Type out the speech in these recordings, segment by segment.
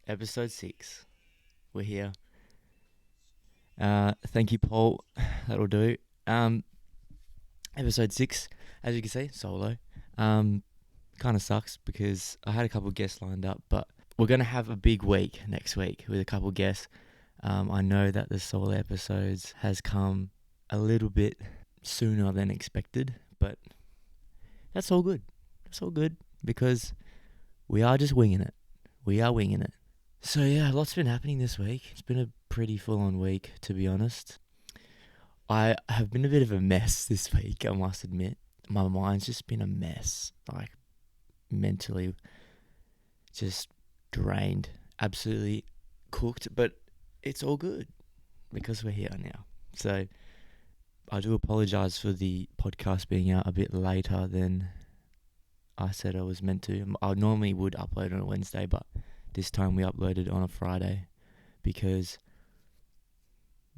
Episode 6. We're here. Thank you, Paul. That'll do. Episode 6, as you can see, solo. Kind of sucks because I had a couple of guests lined up, but we're going to have a big week next week with a couple of guests. I know that the solo episodes has come a little bit sooner than expected, but that's all good. That's all good because we are just winging it. We are winging it. So yeah, lots been happening this week. It's been a pretty full-on week, to be honest. I have been a bit of a mess this week, I must admit. My mind's just been a mess, like mentally just drained, absolutely cooked, but it's all good because we're here now. So I do apologise for the podcast being out a bit later than I said I was meant to. I normally would upload on a Wednesday, but this time we uploaded on a Friday because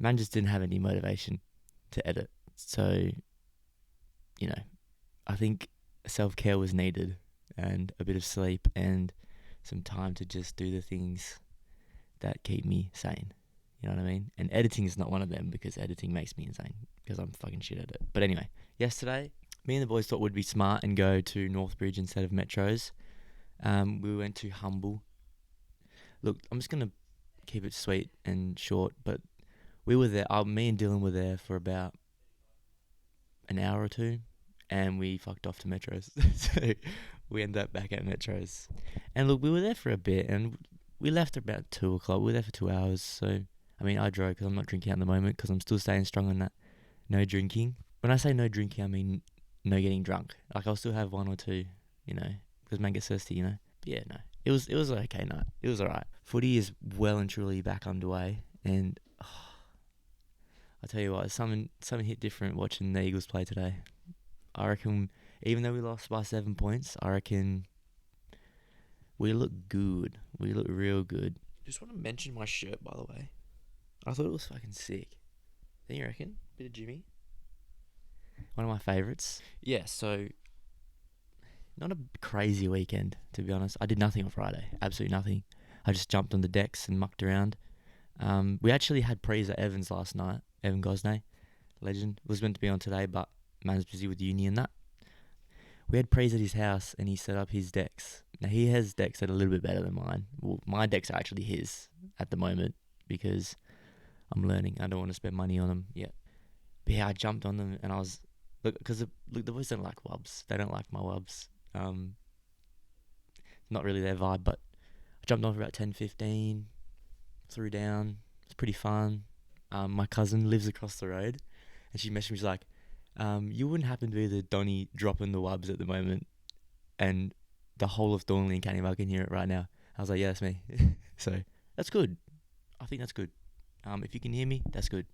man just didn't have any motivation to edit. So, I think self-care was needed and a bit of sleep and some time to just do the things that keep me sane. You know what I mean? And editing is not one of them because editing makes me insane because I'm fucking shit at it. But anyway, yesterday, me and the boys thought we'd be smart and go to Northbridge instead of Metros. We went to Humble. Look, I'm just going to keep it sweet and short, but we were there, me and Dylan were there for about an hour or two, and we fucked off to Metros. So we ended up back at Metros. And look, we were there for a bit, and we left about 2 o'clock. We were there for 2 hours, so, I drove because I'm not drinking at the moment because I'm still staying strong on that no drinking. When I say no drinking, I mean no getting drunk. Like, I'll still have one or two, because man gets thirsty, But yeah, no. It was an okay night. It was alright. Footy is well and truly back underway, and I tell you what, something hit different watching the Eagles play today. I reckon, even though we lost by 7 points, I reckon we look good. We look real good. Just want to mention my shirt, by the way. I thought it was fucking sick. Don't you reckon? Bit of Jimmy. One of my favourites. Yeah, so not a crazy weekend, to be honest. I did nothing on Friday. Absolutely nothing. I just jumped on the decks and mucked around. We actually had prees at Evans last night. Evan Gosney, legend, was meant to be on today, but man's busy with uni and that. We had prees at his house and he set up his decks. Now, he has decks that are a little bit better than mine. Well, my decks are actually his at the moment because I'm learning. I don't want to spend money on them yet. But yeah, I jumped on them and I was... Because the boys don't like wubs. They don't like my wubs. Not really their vibe, but I jumped on for about 10, 15, threw down. It's pretty fun. My cousin lives across the road and she messaged me, she's like, you wouldn't happen to be the Donny dropping the wubs at the moment and the whole of Thornley and Canning can hear it right now. I was like, yeah, that's me. So that's good. I think that's good. If you can hear me, that's good.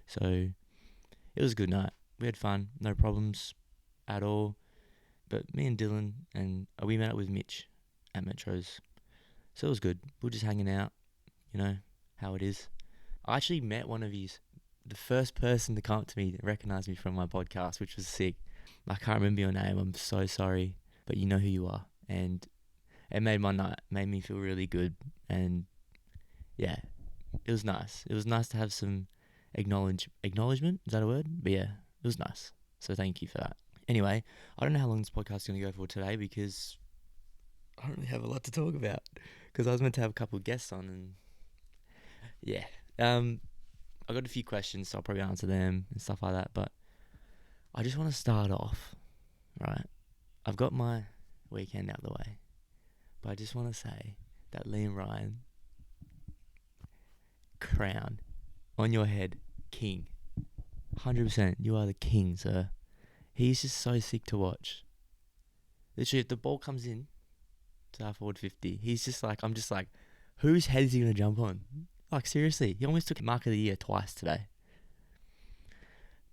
So it was a good night. We had fun, no problems at all. But me and Dylan, and we met up with Mitch at Metros. So it was good. We were just hanging out, how it is. I actually met one of the first person to come up to me that recognised me from my podcast, which was sick. I can't remember your name, I'm so sorry, but you know who you are. And it made my night, made me feel really good. And yeah, it was nice. It was nice to have some acknowledgement, is that a word? But yeah, it was nice. So thank you for that. Anyway, I don't know how long this podcast is going to go for today because I don't really have a lot to talk about because I was meant to have a couple of guests on and yeah. I got a few questions, so I'll probably answer them and stuff like that, but I just want to start off, right? I've got my weekend out of the way, but I just want to say that Liam Ryan, crown on your head, king. 100%, you are the king, sir. He's just so sick to watch. Literally, if the ball comes in to our forward 50, he's just like, I'm just like, whose head is he going to jump on? Like, seriously, he almost took Mark of the Year twice today.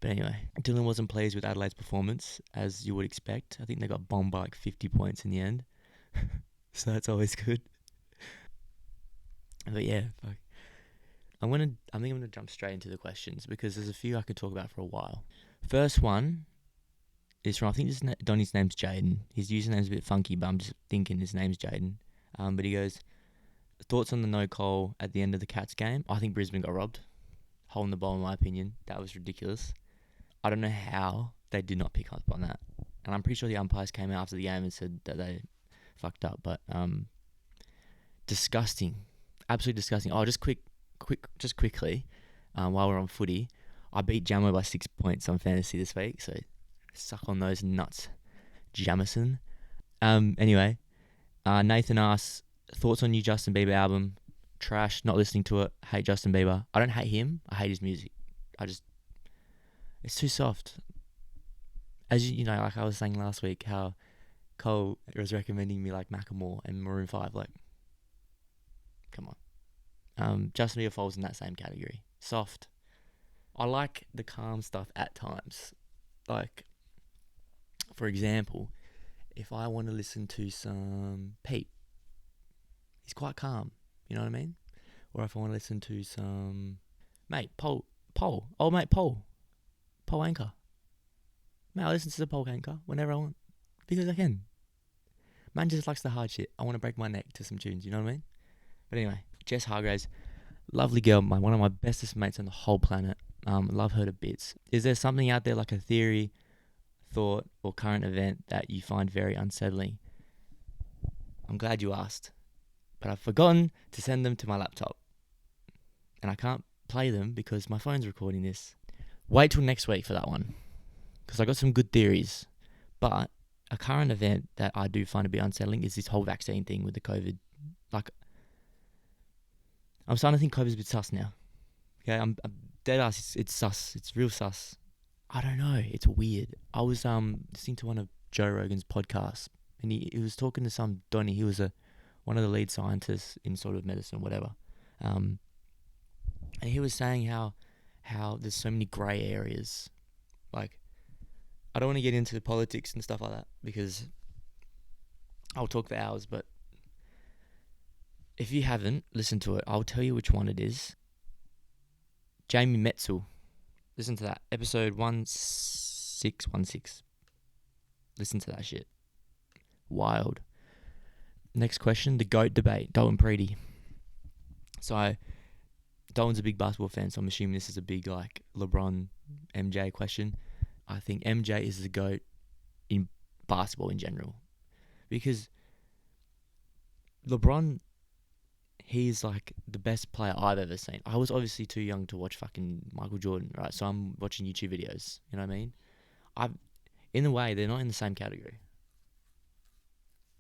But anyway, Dylan wasn't pleased with Adelaide's performance, as you would expect. I think they got bombed by like 50 points in the end. So that's always good. But yeah, fuck. I think I'm gonna jump straight into the questions because there's a few I could talk about for a while. First one is from, I think Donnie's name's Jaden. His username's a bit funky, but I'm just thinking his name's Jaden. But he goes, thoughts on the no call at the end of the Cats game. I think Brisbane got robbed. Hole in the ball, in my opinion. That was ridiculous. I don't know how they did not pick up on that. And I'm pretty sure the umpires came out after the game and said that they fucked up. But disgusting. Absolutely disgusting. Oh, just quickly, while we're on footy, I beat Jamo by 6 points on fantasy this week. So suck on those nuts, Jamison. Anyway, Nathan asks, thoughts on new Justin Bieber album? Trash, not listening to it. Hate Justin Bieber. I don't hate him. I hate his music. It's too soft. As you know, like I was saying last week, how Cole was recommending me like Macklemore and Maroon 5. Like, come on. Justin Bieber falls in that same category. Soft. I like the calm stuff at times. Like, for example, if I want to listen to some Pete, he's quite calm. You know what I mean? Or if I want to listen to some Paul Anchor. Mate, I listen to the Paul Anchor whenever I want because I can. Man just likes the hard shit. I want to break my neck to some tunes. You know what I mean? But anyway, Jess Hargraves, lovely girl, one of my bestest mates on the whole planet. Love her to bits. Is there something out there like a theory, thought, or current event that you find very unsettling? I'm glad you asked. But I've forgotten to send them to my laptop. And I can't play them because my phone's recording this. Wait till next week for that one. Because I got some good theories. But a current event that I do find a bit unsettling is this whole vaccine thing with the COVID. Like, I'm starting to think COVID's a bit sus now. Okay, I'm dead ass. It's sus. It's real sus. I don't know. It's weird. I was listening to one of Joe Rogan's podcasts. And he was talking to some Donny. He was one of the lead scientists in sort of medicine, whatever. And he was saying how there's so many grey areas. Like, I don't want to get into politics and stuff like that because I'll talk for hours, but if you haven't listened to it, I'll tell you which one it is. Jamie Metzel. Listen to that. Episode 1616. Listen to that shit. Wild. Next question, the GOAT debate, Dalton Preedy. So, Dalton's a big basketball fan, so I'm assuming this is a big, like, LeBron, MJ question. I think MJ is the GOAT in basketball in general. Because LeBron, he's, like, the best player I've ever seen. I was obviously too young to watch fucking Michael Jordan, right? So I'm watching YouTube videos, you know what I mean? In a way, they're not in the same category.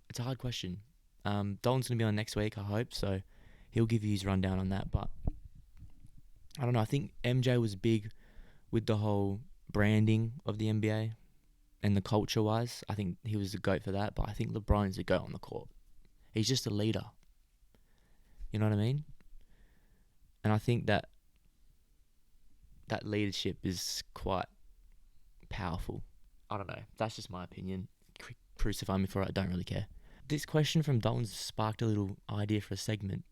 It's a hard question. Dalton's going to be on next week, I hope, so he'll give you his rundown on that. But I don't know, I think MJ was big with the whole branding of the NBA and the culture-wise. I think he was the GOAT for that, but I think LeBron's the GOAT on the court. He's just a leader. You know what I mean? And I think that leadership is quite powerful. I don't know. That's just my opinion. Crucify me for it, I don't really care. This question from Dalton sparked a little idea for a segment.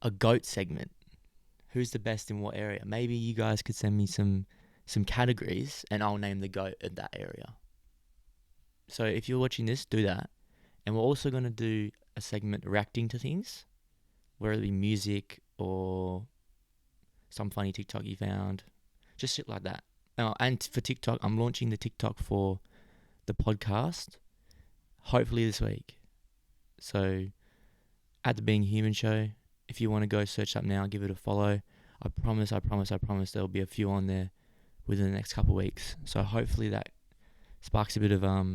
A GOAT segment. Who's the best in what area? Maybe you guys could send me some categories and I'll name the GOAT in that area. So if you're watching this, do that. And we're also going to do a segment reacting to things, whether it be music or some funny TikTok you found. Just shit like that. And for TikTok, I'm launching the TikTok for the podcast, hopefully this week. So, at the Being Human show, if you want to go search up now, give it a follow. I promise there'll be a few on there within the next couple of weeks. So hopefully that sparks a bit of a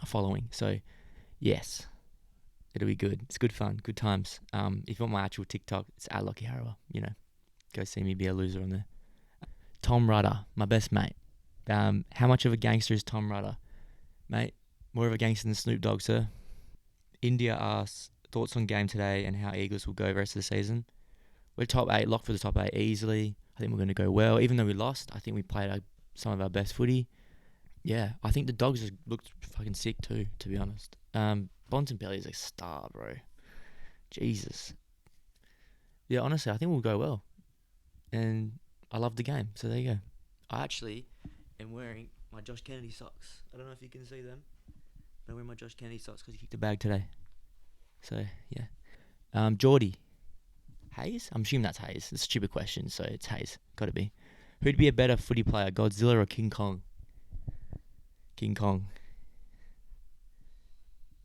following. So, yes, it'll be good. It's good fun, good times. If you want my actual TikTok, it's at Lachy Harrower. You know, go see me be a loser on there. Tom Rudder, my best mate. How much of a gangster is Tom Rudder? Mate, more of a gangster than Snoop Dogg, sir. India asks, thoughts on game today and how Eagles will go the rest of the season? We're top 8, locked for the top 8 easily. I think we're going to go well. Even though we lost, I think we played some of our best footy. Yeah, I think the Dogs just looked fucking sick too, to be honest. Bontempelli is a star, bro. Jesus. Yeah, honestly, I think we'll go well. And I love the game, so there you go. I actually am wearing my Josh Kennedy socks. I don't know if you can see them. But I'm wearing my Josh Kennedy socks because he kicked a bag today. So yeah. Geordie. Hayes? I'm assuming that's Hayes. It's a stupid question, so it's Hayes. Gotta be. Who'd be a better footy player, Godzilla or King Kong? King Kong.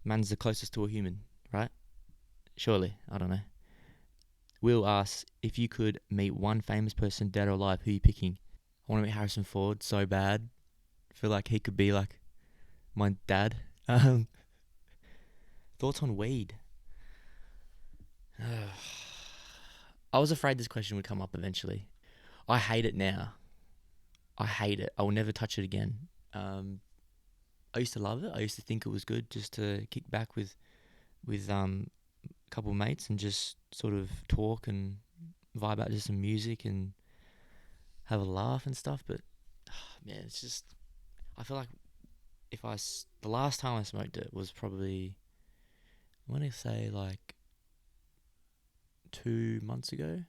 Man's the closest to a human, right? Surely. I don't know. Will asks, if you could meet one famous person, dead or alive, who are you picking? I want to meet Harrison Ford so bad. I feel like he could be like my dad. Thoughts on weed? I was afraid this question would come up eventually. I hate it now. I hate it. I will never touch it again. I used to love it. I used to think it was good just to kick back with a couple of mates and just sort of talk and vibe out to some music and have a laugh and stuff. But man, it's just, I feel like the last time I smoked it was probably, I want to say like 2 months ago,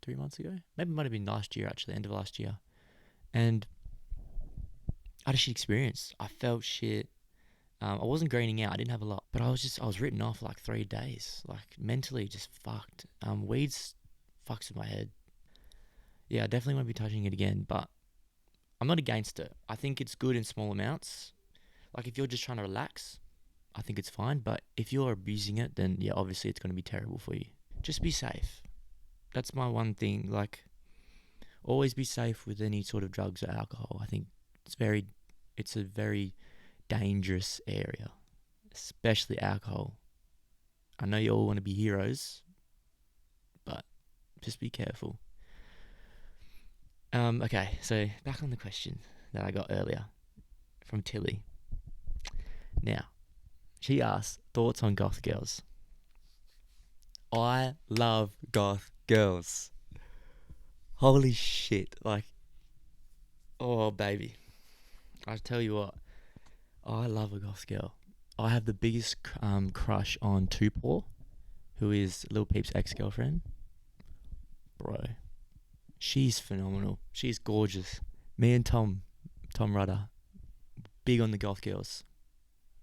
3 months ago. Maybe it might have been last year actually, end of last year. And I had a shit experience. I felt shit. I wasn't graining out. I didn't have a lot, but I was written off for like 3 days. Like mentally just fucked. Weeds fucks with my head. Yeah, I definitely won't be touching it again, but I'm not against it. I think it's good in small amounts. Like if you're just trying to relax, I think it's fine. But if you're abusing it, then yeah, obviously it's going to be terrible for you. Just be safe. That's my one thing. Like, always be safe with any sort of drugs or alcohol. I think it's a very dangerous area, especially alcohol. I know you all want to be heroes, but just be careful. Okay, so back on the question that I got earlier from Tilly. Now, she asked, thoughts on goth girls. I love goth girls. Holy shit. Like, oh, baby. I tell you what, I love a goth girl. I have the biggest crush on Tupac, who is Lil Peep's ex-girlfriend. Bro, she's phenomenal. She's gorgeous. Me and Tom Rudder, big on the goth girls.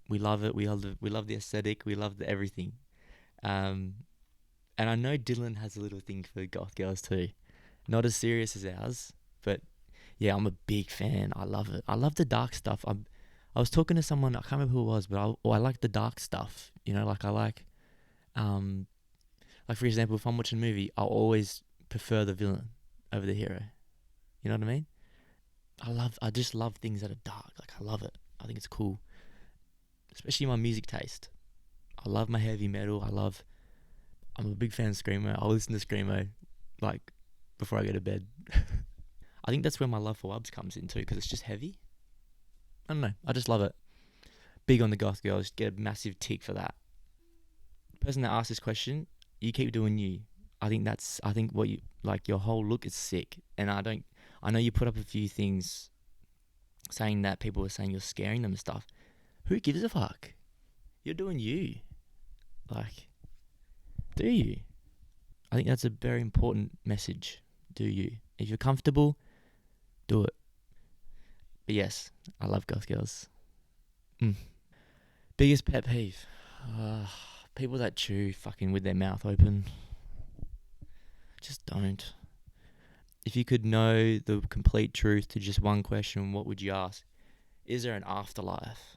We love it. We love the aesthetic. We love the everything. And I know Dylan has a little thing for goth girls too. Not as serious as ours, but yeah, I'm a big fan. I love it. I love the dark stuff. I was talking to someone, I can't remember who it was, but I like the dark stuff. You know, like I like for example, if I'm watching a movie, I'll always prefer the villain over the hero. You know what I mean? I just love things that are dark. Like I love it. I think it's cool. Especially my music taste. I love my heavy metal. I'm a big fan of Screamo. I'll listen to Screamo like before I go to bed. I think that's where my love for Wubs comes in too, because it's just heavy. I don't know. I just love it. Big on the goth girls. Get a massive tick for that. The person that asked this question, you keep doing you. I think what you like, your whole look is sick. And I know you put up a few things saying that people were saying you're scaring them and stuff. Who gives a fuck? You're doing you. Like, do you? I think that's a very important message. Do you? If you're comfortable, do it. But yes, I love goth girls. Biggest pet peeve? People that chew fucking with their mouth open. Just don't. If you could know the complete truth to just one question, what would you ask? Is there an afterlife?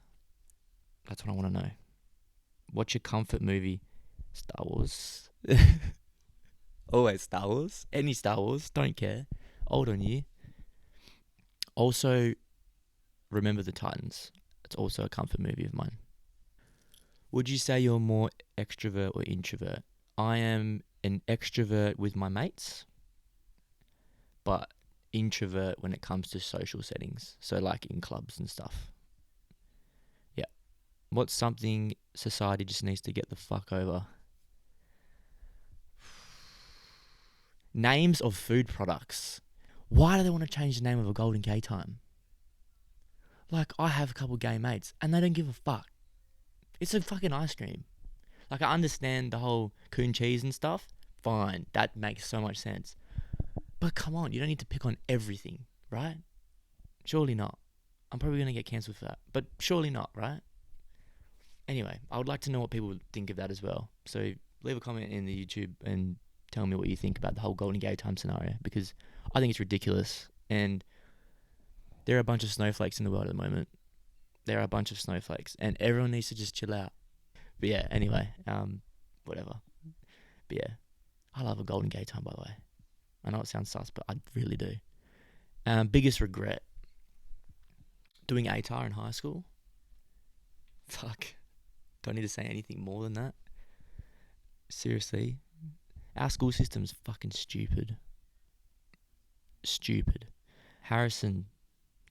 That's what I want to know. What's your comfort movie? Star Wars. Always Star Wars. Any Star Wars. Don't care. Old on you. Also, Remember the Titans. It's also a comfort movie of mine. Would you say you're more extrovert or introvert? I am an extrovert with my mates, but introvert when it comes to social settings. So like in clubs and stuff. Yeah. What's something society just needs to get the fuck over? Names of food products. Why do they want to change the name of a Golden Gay time? Like, I have a couple gay mates, and they don't give a fuck. It's a fucking ice cream. Like, I understand the whole coon cheese and stuff. Fine, that makes so much sense. But come on, you don't need to pick on everything, right? Surely not. I'm probably going to get cancelled for that. But surely not, right? Anyway, I would like to know what people think of that as well. So leave a comment in the YouTube and tell me what you think about the whole Golden Gate time scenario, because I think it's ridiculous. And there are a bunch of snowflakes in the world at the moment. There are a bunch of snowflakes, and everyone needs to just chill out. But yeah, anyway, whatever. But yeah, I love a Golden Gate time, by the way. I know it sounds sus, but I really do. Biggest regret, doing ATAR in high school. Fuck. Do I need to say anything more than that? Seriously. Our school system's fucking stupid. Stupid. Harrison,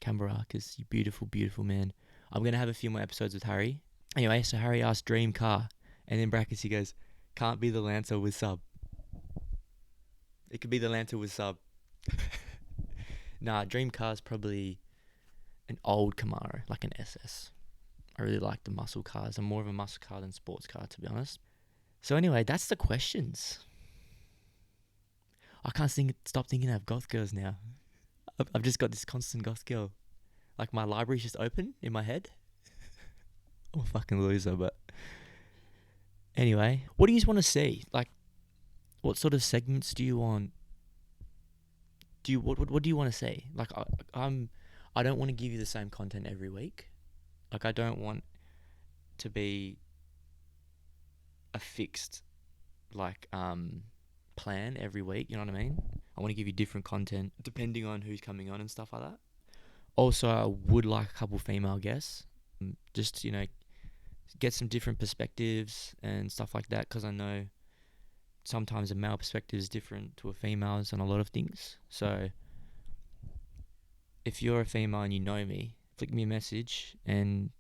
Cambarakis, you beautiful, beautiful man. I'm going to have a few more episodes with Harry. Anyway, so Harry asked dream car. And in brackets he goes, can't be the Lancer with sub. It could be the Lancer with sub. Nah, dream car's probably an old Camaro, like an SS. I really like the muscle cars. I'm more of a muscle car than sports car, to be honest. So anyway, that's the questions. I can't stop thinking of goth girls now. I've just got this constant goth girl. Like my library's just open in my head. I'm a fucking loser, but anyway, what do you want to see? Like, what sort of segments do you want? What do you want to see? Like, I don't want to give you the same content every week. Like, I don't want to be a fixed plan every week. You know what I mean? I want to give you different content depending on who's coming on and stuff like that. Also, I would like a couple female guests, just get some different perspectives and stuff like that, because I know sometimes a male perspective is different to a female's on a lot of things. So if you're a female and you know me, flick me a message, and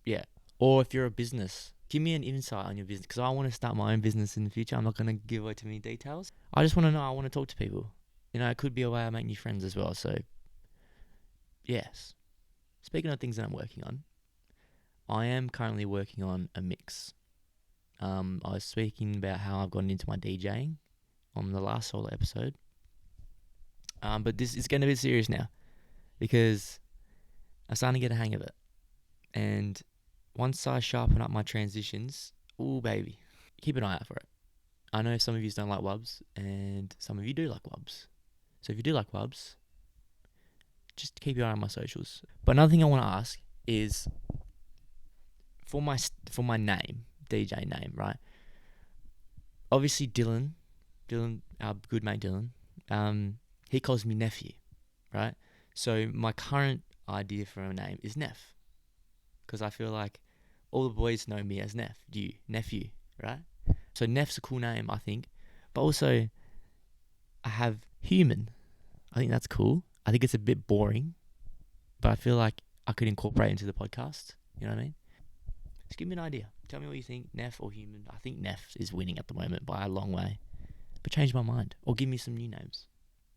yeah. Or if you're a business, give me an insight on your business, because I want to start my own business in the future. I'm not going to give away too many details. I just want to know. I want to talk to people. It could be a way I make new friends as well. So yes. Speaking of things that I'm working on, I am currently working on a mix. I was speaking about how I've gotten into my DJing on the last solo episode. But this is getting a bit serious now, because I'm starting to get a hang of it. And once I sharpen up my transitions, ooh baby, keep an eye out for it. I know some of you don't like wubs, and some of you do like wubs. So if you do like wubs, just keep your eye on my socials. But another thing I want to ask is, for my name, DJ name, right? Obviously Dylan, our good mate Dylan, he calls me nephew, right? So my current idea for a name is Neff, because I feel like all the boys know me as nephew, right? So Neff's a cool name, I think. But also, I have human. I think that's cool. I think it's a bit boring, but I feel like I could incorporate into the podcast. You know what I mean? Just give me an idea. Tell me what you think, Neff or human. I think Neff is winning at the moment by a long way. But change my mind, or give me some new names.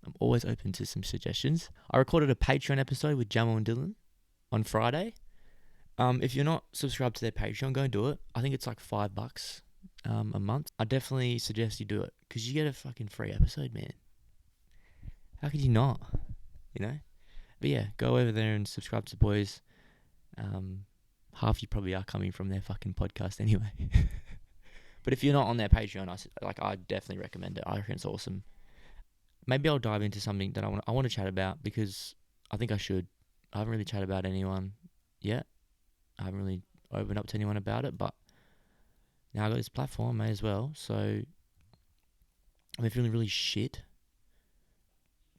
I'm always open to some suggestions. I recorded a Patreon episode with Jamal and Dylan on Friday. If you're not subscribed to their Patreon, go and do it. I think it's like $5 a month. I definitely suggest you do it, because you get a fucking free episode, man. How could you not? But yeah, go over there and subscribe to the boys. Half you probably are coming from their fucking podcast anyway. But if you're not on their Patreon, I definitely recommend it. I reckon it's awesome. Maybe I'll dive into something that I want to chat about, because I think I should. I haven't really chatted about anyone yet. I haven't really opened up to anyone about it, but now I got this platform, may as well. So I've been feeling really shit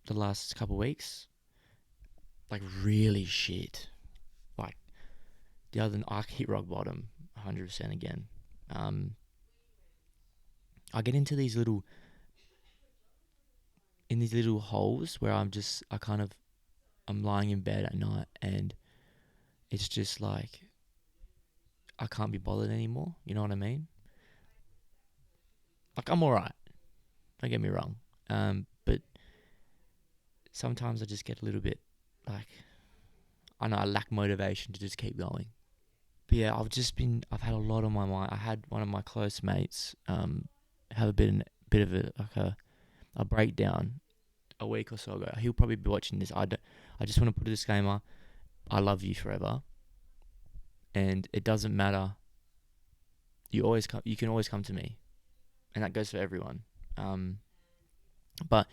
the last couple of weeks, like really shit. Like I hit rock bottom 100% again. I get into these little holes where I'm lying in bed at night, and it's just like I can't be bothered anymore. You know what I mean? Like, I'm alright, don't get me wrong. But sometimes I just get a little bit like, I know I lack motivation to just keep going. But yeah, I've had a lot on my mind. I had one of my close mates have a bit of a breakdown a week or so ago. He'll probably be watching this. I just want to put a disclaimer. I love you forever. and it doesn't matter. You can always come to me, and that goes for everyone. Um, but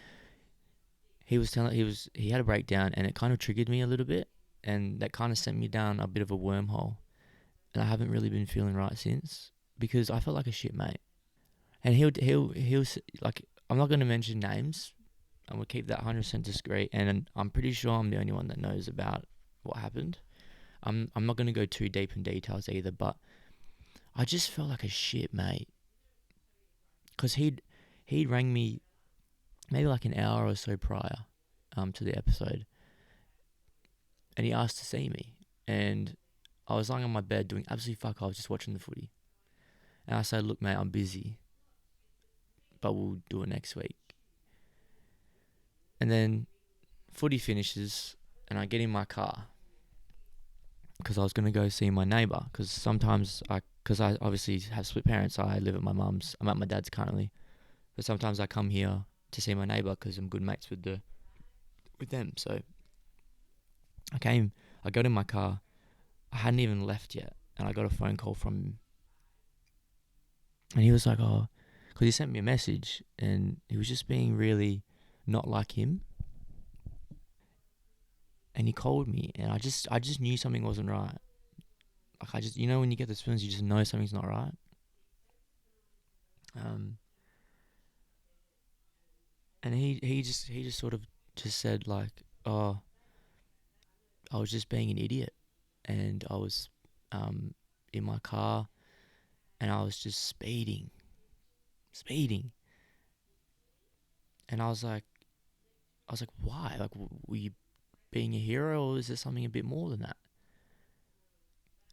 he had a breakdown, and it kind of triggered me a little bit, and that kind of sent me down a bit of a wormhole, and I haven't really been feeling right since because I felt like a shit mate. And like, I'm not going to mention names. I'm gonna keep that 100% discreet, and I'm pretty sure I'm the only one that knows about what happened. I'm not gonna go too deep in details either, but I just felt like a shit mate because he'd rang me maybe like an hour or so prior to the episode, and he asked to see me, and I was lying on my bed doing absolutely fuck all. I was just watching the footy, and I said, "Look, mate, I'm busy, but we'll do it next week." And then footy finishes, and I get in my car because I was going to go see my neighbour. Because I obviously have split parents. I live at my mum's. I'm at my dad's currently, but sometimes I come here to see my neighbour because I'm good mates with them. So I got in my car. I hadn't even left yet, and I got a phone call from him, and he was like, "Oh," because he sent me a message, and he was just being really not like him. And he called me, and I just knew something wasn't right. Like, when you get those feelings, you just know something's not right. Um, and he just sort of just said like, "Oh, I was just being an idiot, and I was um in my car, and I was just speeding." And I was like, why? Like, were you being a hero, or is there something a bit more than that?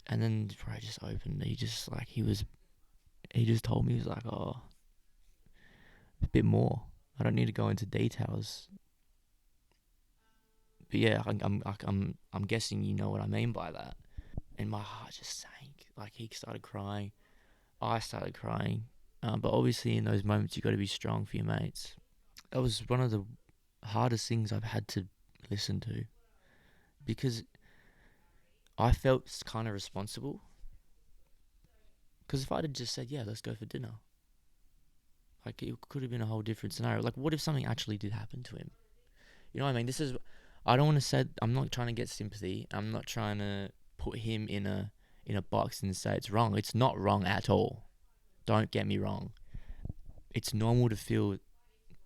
And then before I just opened, he just told me, he was like, "Oh, a bit more. I don't need to go into details, but yeah, I'm guessing you know what I mean by that." And my heart just sank. Like, he started crying, I started crying. But obviously, in those moments, you got to be strong for your mates. That was one of the hardest things I've had to listen to because I felt kind of responsible. Because if I'd have just said, "Yeah, let's go for dinner," like, it could have been a whole different scenario. Like, what if something actually did happen to him? You know what I mean? I don't want to say. I'm not trying to get sympathy. I'm not trying to put him in a box and say it's wrong. It's not wrong at all. Don't get me wrong. It's normal to feel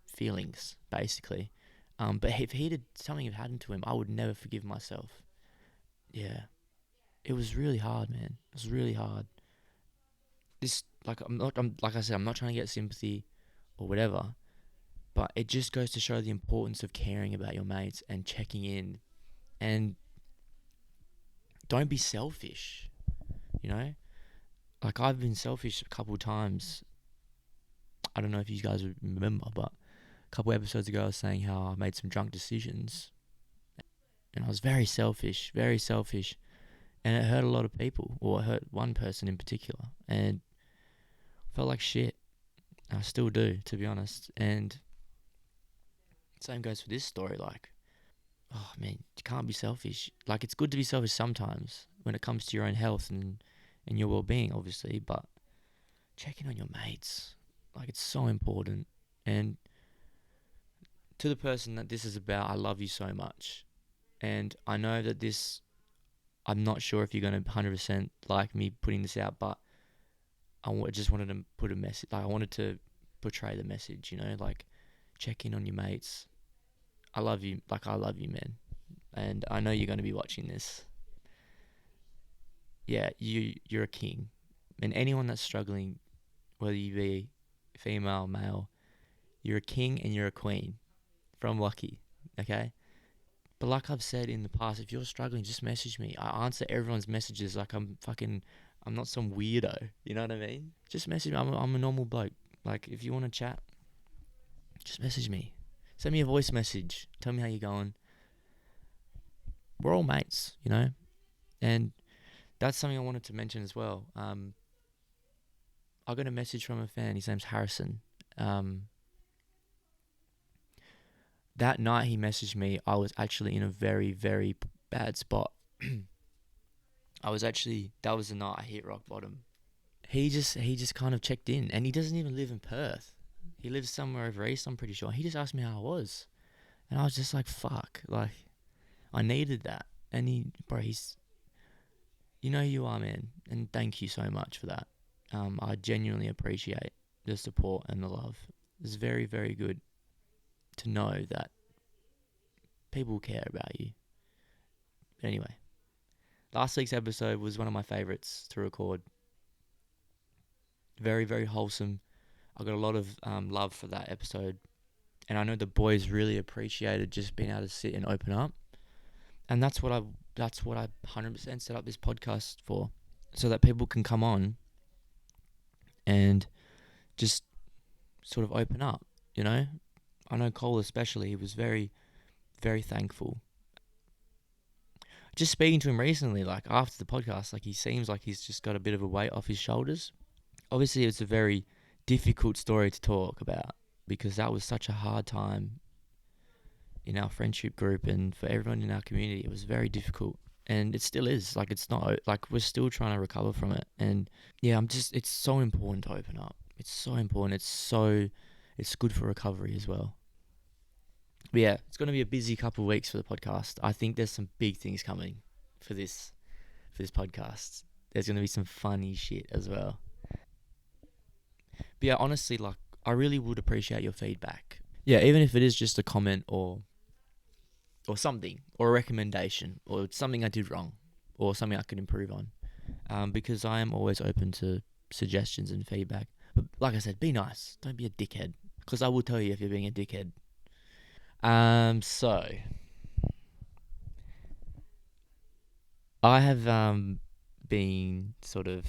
feelings, basically. But if something had happened to him, I would never forgive myself. Yeah, it was really hard, man. It was really hard. Like I said, I'm not trying to get sympathy or whatever, but it just goes to show the importance of caring about your mates and checking in, and don't be selfish. You know, like, I've been selfish a couple of times. I don't know if you guys would remember, but a couple episodes ago, I was saying how I made some drunk decisions, and I was very selfish, and it hurt a lot of people, or it hurt one person in particular, and I felt like shit. I still do, to be honest. And same goes for this story. Like, oh man, you can't be selfish. Like, it's good to be selfish sometimes when it comes to your own health and your well-being, obviously, but checking on your mates, like, it's so important. And to the person that this is about, I love you so much. And I know that I'm not sure if you're going to 100% like me putting this out, but just wanted to put a message. Like, I wanted to portray the message, like, check in on your mates. I love you. Like, I love you, man. And I know you're going to be watching this. Yeah, you're a king. And anyone that's struggling, whether you be female, male, you're a king and you're a queen from Lachy, okay? But like I've said in the past, if you're struggling, just message me. I answer everyone's messages like I'm not some weirdo. You know what I mean? Just message me. I'm a normal bloke. Like, if you want to chat, just message me. Send me a voice message. Tell me how you're going. We're all mates. And that's something I wanted to mention as well. I got a message from a fan. His name's Harrison. That night he messaged me, I was actually in a very, very bad spot. That was the night I hit rock bottom. He just kind of checked in, and he doesn't even live in Perth. He lives somewhere over east, I'm pretty sure. He just asked me how I was, and I was just like, "Fuck!" Like, I needed that. And he's, you know who you are, man, and thank you so much for that. I genuinely appreciate the support and the love. It's very, very good to know that people care about you. But anyway, last week's episode was one of my favorites to record. Very, very wholesome. I got a lot of love for that episode, and I know the boys really appreciated just being able to sit and open up. And that's what I 100% set up this podcast for, so that people can come on and just sort of open up. You know, I know Cole especially. He was very, very thankful. Just speaking to him recently, like after the podcast, like he seems like he's just got a bit of a weight off his shoulders. Obviously, it's a very difficult story to talk about because that was such a hard time in our friendship group and for everyone in our community. It was very difficult, and it still is. Like, it's not like we're still trying to recover from it. And yeah, it's so important to open up. It's so important. It's good for recovery as well. But yeah, it's going to be a busy couple of weeks for the podcast. I think there's some big things coming for this podcast. There's going to be some funny shit as well. But yeah, honestly, like, I really would appreciate your feedback. Yeah, even if it is just a comment or something, or a recommendation, or something I did wrong, or something I could improve on. Because I am always open to suggestions and feedback. But like I said, be nice. Don't be a dickhead. Because I will tell you if you're being a dickhead. So I have been sort of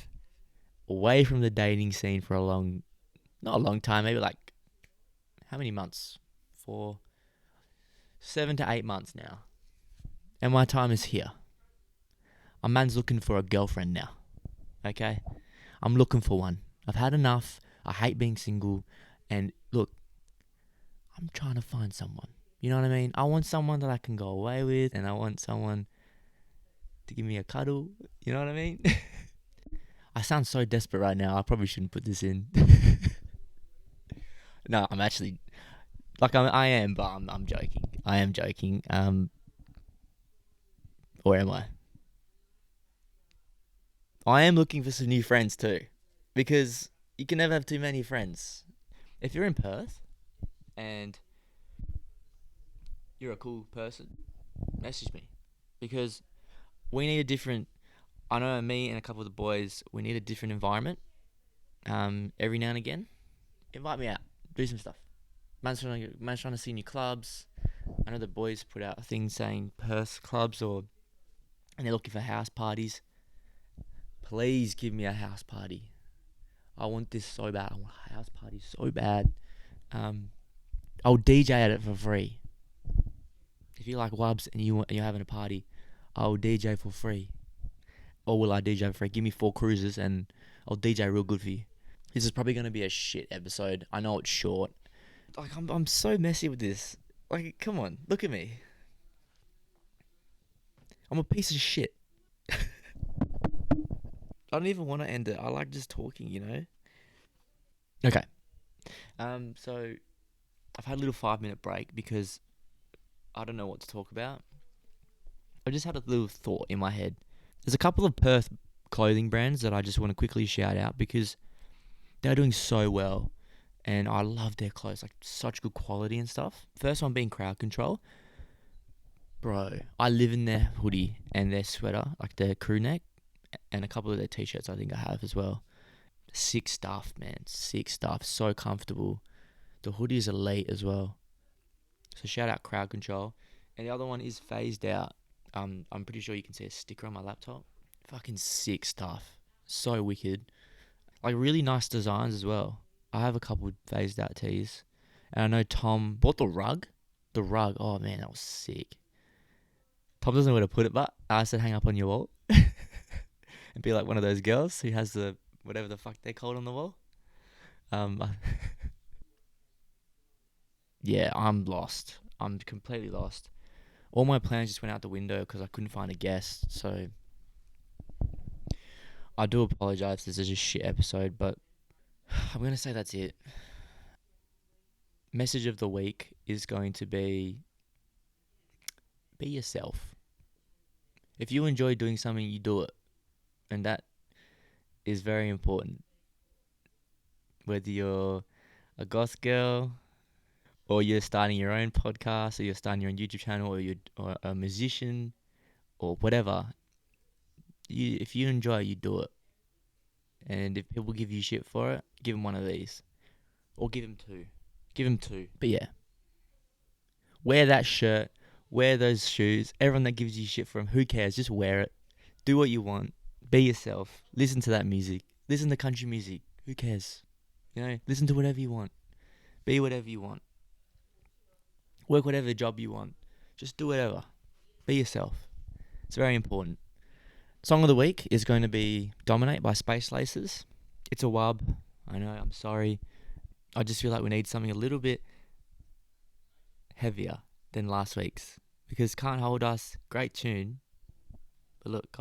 away from the dating scene for not a long time, maybe like how many months? For 7 to 8 months now. And my time is here. A man's looking for a girlfriend now. Okay? I'm looking for one. I've had enough. I hate being single. And look, I'm trying to find someone. You know what I mean? I want someone that I can go away with, and I want someone to give me a cuddle. You know what I mean? I sound so desperate right now. I probably shouldn't put this in. No, I'm actually like I am, but I'm joking. I am joking. Or am I? I am looking for some new friends too, because you can never have too many friends. If you're in Perth and you're a cool person, message me, because we need a different. I know me and a couple of the boys, we need a different environment. Every now and again, invite me out, do some stuff. Man's trying to see new clubs. I know the boys put out a thing saying Perth clubs, and they're looking for house parties. Please give me a house party. I want this so bad. I want a house party so bad. I'll DJ at it for free. If you like wubs and you're having a party, I'll DJ for free. Or will I DJ for free? Give me 4 cruises and I'll DJ real good for you. This is probably going to be a shit episode. I know it's short. Like, I'm so messy with this. Like, come on, look at me. I'm a piece of shit. I don't even want to end it. I like just talking, you know? Okay. So I've had a little 5-minute break because I don't know what to talk about. I just had a little thought in my head. There's a couple of Perth clothing brands that I just want to quickly shout out because they're doing so well and I love their clothes, like such good quality and stuff. First one being Crowd Control. Bro, I live in their hoodie and their sweater, like their crew neck, and a couple of their t-shirts I think I have as well. Sick stuff, man. Sick stuff. So comfortable. The hoodie is elite as well. So shout out Crowd Control. And the other one is Phased Out. I'm pretty sure you can see a sticker on my laptop. Fucking sick stuff. So wicked. Like really nice designs as well. I have a couple of Phased Out tees. And I know Tom bought the rug. The rug. Oh man, that was sick. Tom doesn't know where to put it, but I said hang up on your wall. And be like one of those girls who has the whatever the fuck they're called on the wall. Um, yeah, I'm lost. I'm completely lost. All my plans just went out the window because I couldn't find a guest. So I do apologize. This is a shit episode, but I'm gonna say that's it. Message of the week is going to be yourself. If you enjoy doing something, you do it, and that is very important. Whether you're a goth girl, or you're starting your own podcast, or you're starting your own YouTube channel, or you're a musician, or whatever, if you enjoy it, you do it. And if people give you shit for it, give them one of these, or give them two. Give them two. But yeah, wear that shirt, wear those shoes. Everyone that gives you shit for them, who cares? Just wear it. Do what you want. Be yourself. Listen to that music. Listen to country music. Who cares? Listen to whatever you want. Be whatever you want. Work whatever job you want. Just do whatever. Be yourself. It's very important. Song of the week is going to be Dominate by Space Laces. It's a wub. I know, I'm sorry. I just feel like we need something a little bit heavier than last week's. Because Can't Hold Us, great tune. But look,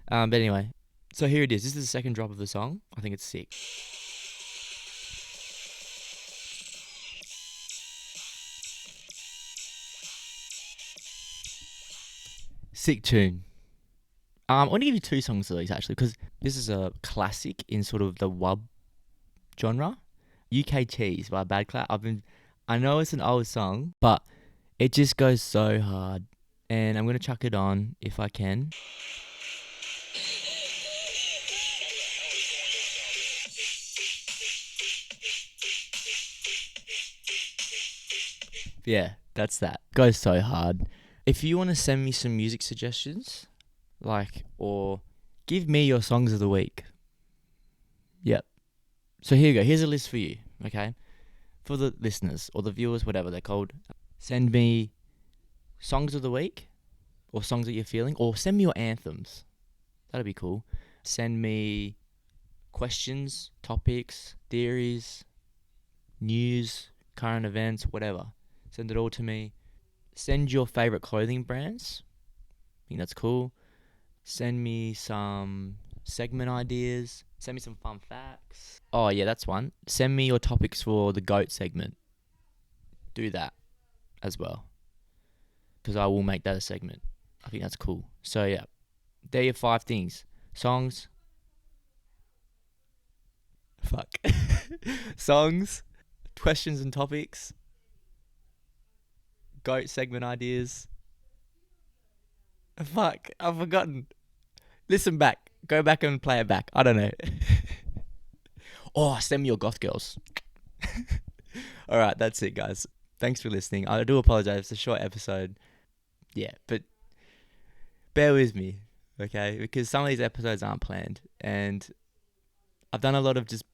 but anyway, so here it is. This is the second drop of the song. I think it's sick. Sick tune. I want to give you two songs of these actually, because this is a classic in sort of the wub genre. UK Cheese by Bad Clap. I know it's an old song, but it just goes so hard. And I'm gonna chuck it on if I can. Yeah, that's that. Goes so hard. If you want to send me some music suggestions, or give me your songs of the week. Yep. So here you go. Here's a list for you, okay? For the listeners or the viewers, whatever they're called. Send me songs of the week or songs that you're feeling, or send me your anthems. That'd be cool. Send me questions, topics, theories, news, current events, whatever. Send it all to me. Send your favorite clothing brands. I think that's cool. Send me some segment ideas. Send me some fun facts. Oh, yeah, that's one. Send me your topics for the GOAT segment. Do that as well, because I will make that a segment. I think that's cool. So, yeah, there are your 5 things. Songs. Fuck. Songs. Questions and topics. GOAT segment ideas. Fuck, I've forgotten. Listen back. Go back and play it back. I don't know. Oh, send me your goth girls. Alright, that's it, guys. Thanks for listening. I do apologize. It's a short episode. Yeah, but bear with me, okay? Because some of these episodes aren't planned. And I've done a lot of just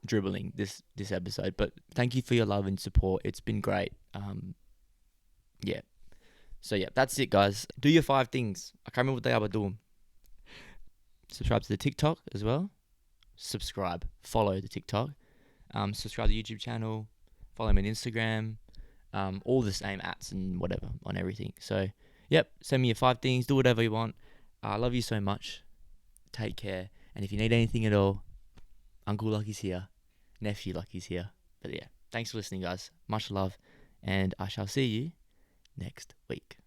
dribbling this episode. But thank you for your love and support. It's been great. Yeah. So, yeah, that's it, guys. Do your 5 things. I can't remember what they are, but do them. Subscribe to the TikTok as well. Subscribe. Follow the TikTok. Subscribe to the YouTube channel. Follow me on Instagram. All the same ats and whatever on everything. So, yep. Send me your 5 things. Do whatever you want. I love you so much. Take care. And if you need anything at all, Uncle Lucky's here. Nephew Lucky's here. But yeah, thanks for listening, guys. Much love. And I shall see you next week.